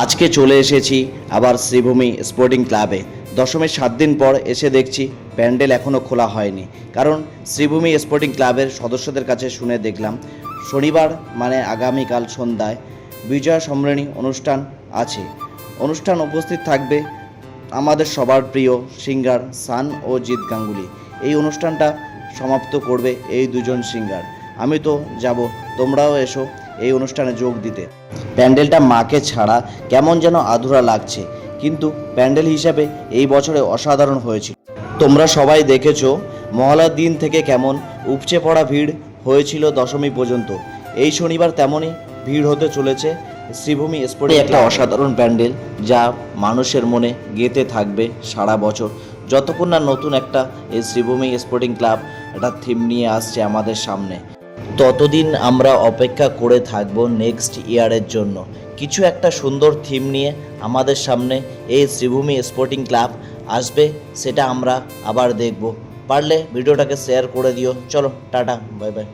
আজকে চলে এসেছি আবার শ্রীভূমি স্পোর্টিং ক্লাবে। দশমীর 7 দিন পর এসে দেখছি প্যান্ডেল এখনও খোলা হয়নি, কারণ শ্রীভূমি স্পোর্টিং ক্লাবের সদস্যদের কাছে শুনে দেখলাম শনিবার মানে আগামীকাল সন্ধ্যায় বিজয়া সম্মেলনী অনুষ্ঠান আছে। অনুষ্ঠান উপস্থিত থাকবে আমাদের সবার প্রিয় সিঙ্গার সান ও জিৎ গাঙ্গুলি। এই অনুষ্ঠানটা সমাপ্ত করবে এই দুজন সিঙ্গার। আমি তো যাব, তোমরাও এসো এই অনুষ্ঠানে যোগ দিতে। প্যান্ডেলটা মাকে ছাড়া কেমন যেন আধুরা লাগছে, কিন্তু প্যান্ডেল হিসাবে এই বছরে অসাধারণ হয়েছিল। তোমরা সবাই দেখেছো মহালয়ার দিন থেকে কেমন উপচে পড়া ভিড় হয়েছিল দশমী পর্যন্ত। এই শনিবার তেমনই ভিড় হতে চলেছে শ্রীভূমি স্পোর্টিং। একটা অসাধারণ প্যান্ডেল যা মানুষের মনে গেঁথে থাকবে সারা বছর, যতক্ষণ না নতুন একটা এই শ্রীভূমি স্পোর্টিং ক্লাব একটা থিম নিয়ে আসছে আমাদের সামনে। ততদিন আমরা অপেক্ষা করে থাকবো নেক্সট ইয়ারের জন্য কিছু একটা সুন্দর থিম নিয়ে আমাদের সামনে এই শ্রীভূমি স্পোর্টিং ক্লাব আসবে, সেটা আমরা আবার দেখব। পারলে ভিডিওটাকে শেয়ার করে দিও। চলো টাটা, বাই বাই।